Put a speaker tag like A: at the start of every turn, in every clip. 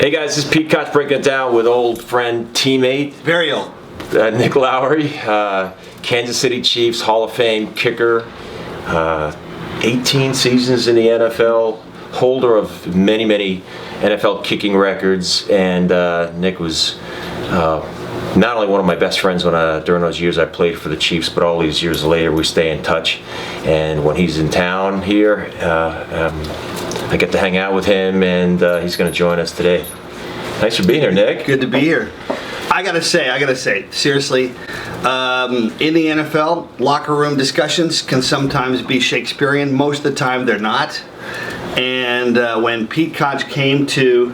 A: Hey guys, this is Pete Koch breaking it down with old friend, teammate,
B: Very old.
A: Nick Lowery, Kansas City Chiefs Hall of Fame kicker, 18 seasons in the NFL, holder of many NFL kicking records, and Nick was not only one of my best friends during those years I played for the Chiefs, but all these years later we stay in touch. And when he's in town here, I get to hang out with him, and he's going to join us today. Thanks for being here, Nick.
B: Good to be here. I gotta say, seriously, in the NFL, locker room discussions can sometimes be Shakespearean. Most of the time, they're not. And when Pete Koch came to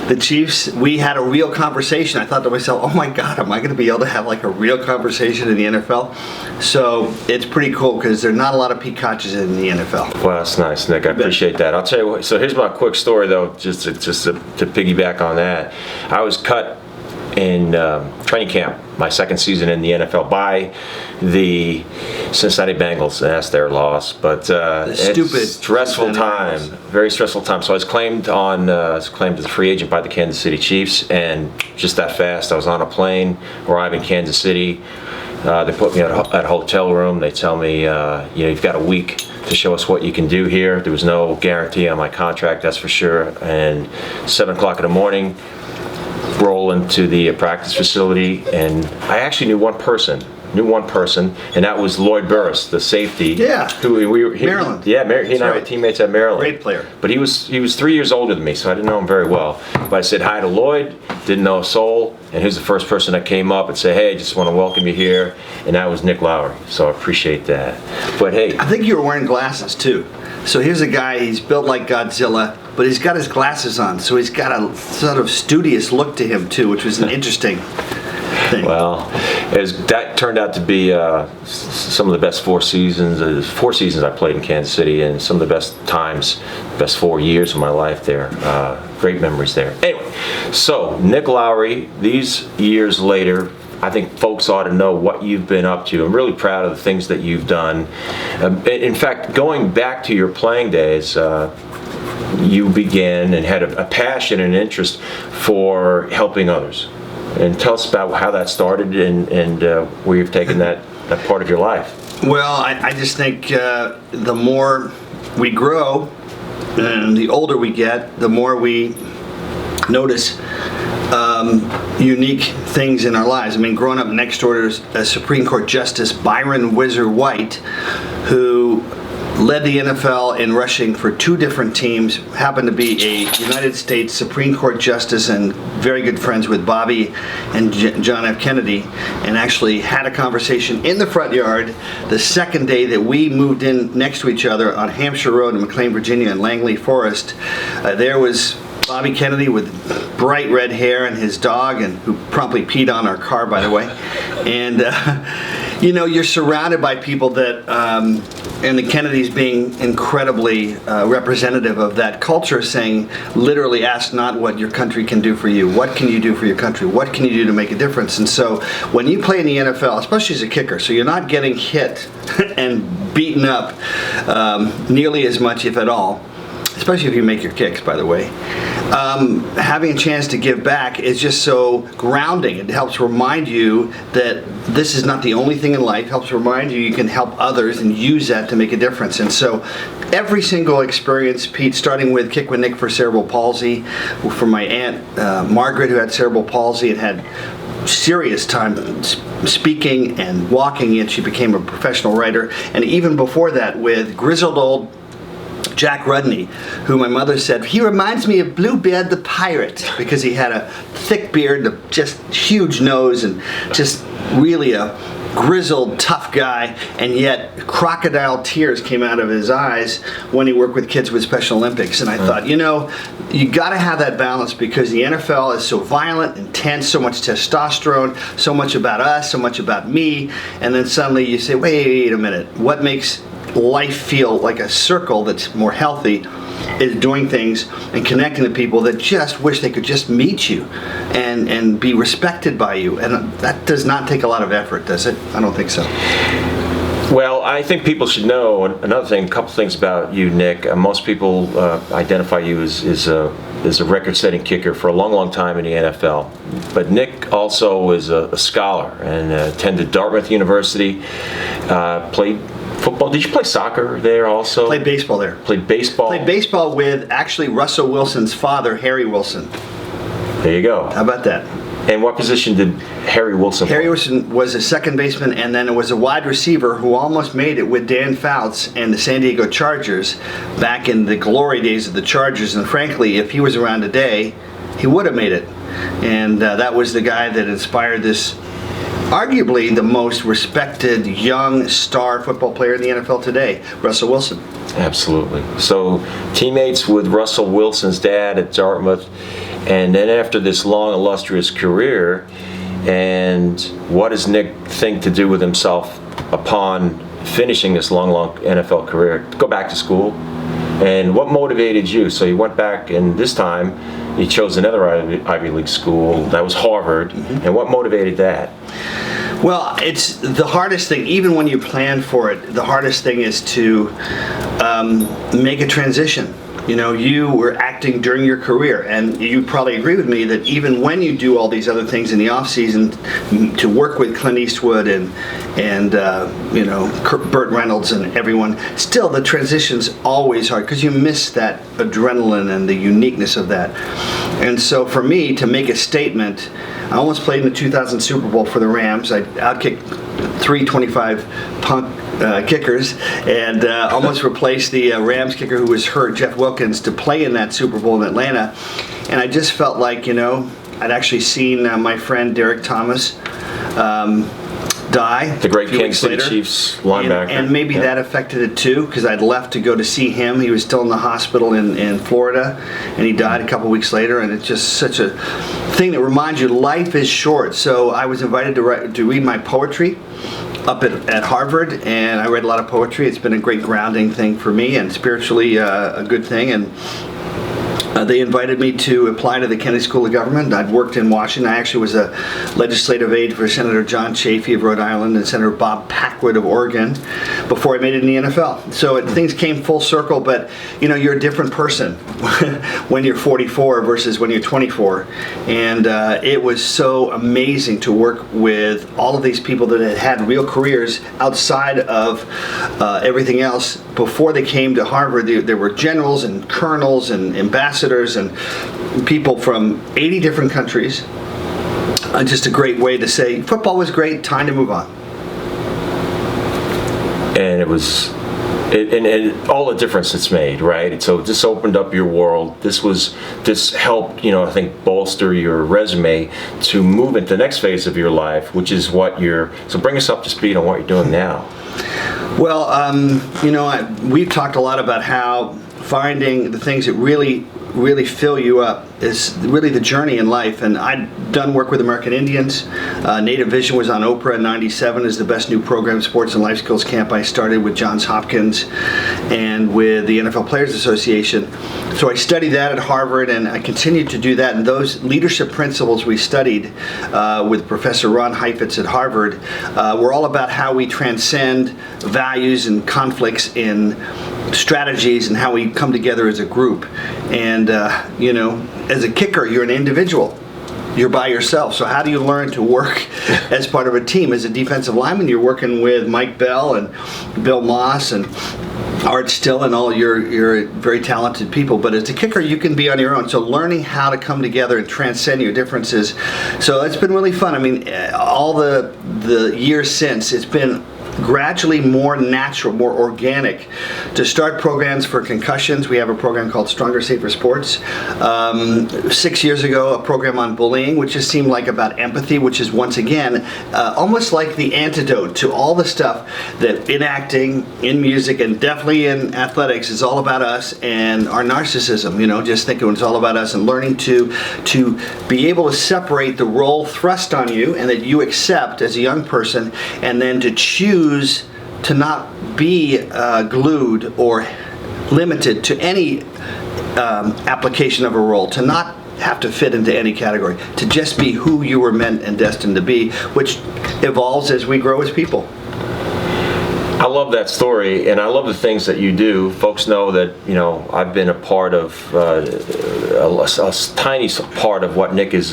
B: the Chiefs, we had a real conversation. I thought to myself, oh my God, am I going to be able to have like a real conversation in the NFL? So it's pretty cool because there are not a lot of Pete Koches in the NFL.
A: Well, that's nice, Nick. I appreciate that. I'll tell you what, so here's my quick story though, just to piggyback on that. I was cut in training camp, my second season in the NFL, by the Cincinnati Bengals, and that's their loss. But
B: stupid,
A: stressful time, very stressful time. So I was claimed as a free agent by the Kansas City Chiefs, and just that fast, I was on a plane, arriving in Kansas City. They put me at a hotel room. They tell me, you've got a week to show us what you can do here. There was no guarantee on my contract, that's for sure. And 7 o'clock in the morning, roll into the practice facility, and I actually knew one person, and that was Lloyd Burris, the safety.
B: Yeah.
A: Maryland. Yeah, he and I were teammates at Maryland.
B: Great player.
A: But he was 3 years older than me, so I didn't know him very well. But I said hi to Lloyd, didn't know a soul, and he was the first person that came up and said, hey, I just want to welcome you here, and that was Nick Lowery, so I appreciate that. But hey.
B: I think you were wearing glasses too. So here's a guy, he's built like Godzilla, but he's got his glasses on, so he's got a sort of studious look to him too, which was an interesting thing.
A: Well, that turned out to be some of the best 4 seasons I played in Kansas City, and some of the best 4 years of my life there. Great memories there. Anyway, so Nick Lowery, these years later, I think folks ought to know what you've been up to. I'm really proud of the things that you've done. In fact, going back to your playing days, you began and had a passion and interest for helping others. And tell us about how that started and where you've taken that part of your life.
B: Well, I just think the more we grow and the older we get, the more we notice unique things in our lives. I mean, growing up next door to a Supreme Court Justice, Byron Whizzer White, who led the NFL in rushing for 2 different teams, happened to be a United States Supreme Court Justice and very good friends with Bobby and John F. Kennedy, and actually had a conversation in the front yard the second day that we moved in next to each other on Hampshire Road in McLean, Virginia, in Langley Forest. There was Bobby Kennedy with bright red hair and his dog, and who promptly peed on our car, by the way. And you're surrounded by people that, and the Kennedys being incredibly representative of that culture, saying, literally, ask not what your country can do for you. What can you do for your country? What can you do to make a difference? And so when you play in the NFL, especially as a kicker, so you're not getting hit and beaten up nearly as much, if at all, especially if you make your kicks, by the way. Having a chance to give back is just so grounding. It helps remind you that this is not the only thing in life. It helps remind you can help others and use that to make a difference. And so every single experience, Pete, starting with Kick with Nick for cerebral palsy, for my aunt Margaret, who had cerebral palsy and had serious time speaking and walking, and she became a professional writer. And even before that, with grizzled old Jack Rudney, who my mother said, he reminds me of Bluebeard the pirate, because he had a thick beard, a just huge nose, and just really a grizzled, tough guy, and yet crocodile tears came out of his eyes when he worked with kids with Special Olympics. And I thought, you got to have that balance, because the NFL is so violent, intense, so much testosterone, so much about us, so much about me, and then suddenly you say, wait a minute, what makes life feel like a circle that's more healthy is doing things and connecting to people that just wish they could just meet you and be respected by you. And that does not take a lot of effort, does it? I don't think so.
A: Well, I think people should know another thing, a couple things about you, Nick. Most people identify you as is a record-setting kicker for a long, long time in the NFL. But Nick also was a scholar and attended Dartmouth University, played football. Did you play soccer there also?
B: Played baseball there.
A: Played baseball?
B: Played baseball with actually Russell Wilson's father, Harry Wilson.
A: There you go.
B: How about that?
A: And what position did Harry Wilson play?
B: Harry Wilson was a second baseman, and then it was a wide receiver who almost made it with Dan Fouts and the San Diego Chargers back in the glory days of the Chargers. And frankly, if he was around today, he would have made it. And that was the guy that inspired this, arguably the most respected young star football player in the NFL today, Russell Wilson.
A: Absolutely. So teammates with Russell Wilson's dad at Dartmouth, and then after this long, illustrious career, and what does Nick think to do with himself upon finishing this long, long NFL career? Go back to school. And what motivated you? So you went back, and this time he chose another Ivy League school. That was Harvard. And what motivated that?
B: Well, it's the hardest thing, even when you plan for it, the hardest thing is to make a transition. You know, you were acting during your career, and you probably agree with me that even when you do all these other things in the off season, to work with Clint Eastwood and you know, Burt Reynolds and everyone, still the transition's always hard because you miss that adrenaline and the uniqueness of that. And so for me to make a statement, I almost played in the 2000 Super Bowl for the Rams. I outkicked 325 punk kickers and almost replaced the Rams kicker who was hurt, Jeff Wilkins, to play in that Super Bowl in Atlanta. And I just felt like, you know, I'd actually seen my friend Derek Thomas die.
A: The great Kansas City Chiefs linebacker.
B: And maybe that affected it too, because I'd left to go to see him. He was still in the hospital in Florida, and he died a couple weeks later. And it's just such a thing that reminds you life is short. So I was invited to read my poetry up at Harvard, and I read a lot of poetry. It's been a great grounding thing for me, and spiritually a good thing. And they invited me to apply to the Kennedy School of Government. I'd worked in Washington. I actually was a legislative aide for Senator John Chafee of Rhode Island and Senator Bob Packwood of Oregon before I made it in the NFL. So things came full circle, but you know, you're a different person when you're 44 versus when you're 24. And it was so amazing to work with all of these people that had real careers outside of everything else. Before they came to Harvard, there were generals and colonels and ambassadors and people from 80 different countries. Just a great way to say, football was great, time to move on.
A: And it was, and all the difference it's made, right? So this opened up your world. This helped, you know, I think bolster your resume to move into the next phase of your life, which is what so bring us up to speed on what you're doing now. Well,
B: you know, we've talked a lot about how finding the things that really fill you up is really the journey in life. And I'd done work with American Indians. Native Vision was on Oprah in '97 as the best new program, sports and life skills camp I started with Johns Hopkins and with the NFL Players Association. So I studied that at Harvard, and I continued to do that. And those leadership principles we studied with Professor Ron Heifetz at Harvard were all about how we transcend values and conflicts in strategies and how we come together as a group. And you know, as a kicker, you're an individual. You're by yourself. So how do you learn to work as part of a team? As a defensive lineman, you're working with Mike Bell and Bill Moss and Art Still and all your very talented people. But as a kicker, you can be on your own. So learning how to come together and transcend your differences. So it's been really fun. I mean, all the years since, it's been gradually more natural, more organic to start programs for concussions. We have a program called Stronger, Safer Sports. 6 years ago, a program on bullying, which just seemed like about empathy, which is once again almost like the antidote to all the stuff that in acting, in music, and definitely in athletics is all about us and our narcissism. You know, just thinking it's all about us and learning to be able to separate the role thrust on you and that you accept as a young person, and then to choose to not be glued or limited to any application of a role, to not have to fit into any category, to just be who you were meant and destined to be, which evolves as we grow as people.
A: I love that story, and I love the things that you do. Folks know that, you know, I've been a part of a tiny part of what Nick has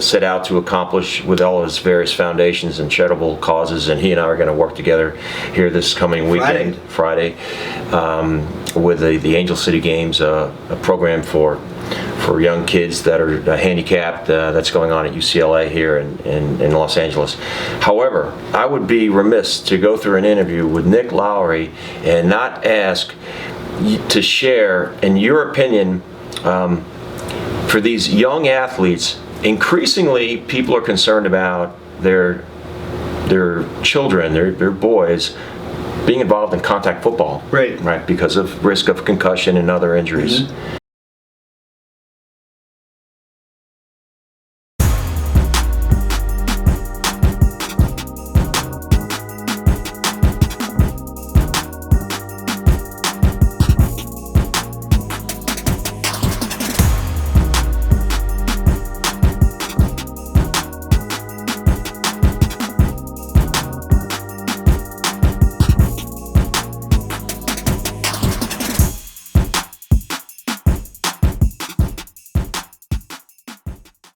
A: set out to accomplish with all of his various foundations and charitable causes, and he and I are going to work together here this coming weekend, Friday, with the Angel City Games, a program for young kids that are handicapped that's going on at UCLA here in Los Angeles. However, I would be remiss to go through an interview with Nick Lowery and not ask to share, in your opinion, for these young athletes. Increasingly, people are concerned about their children, their boys, being involved in contact football,
B: right?
A: Because of risk of concussion and other injuries.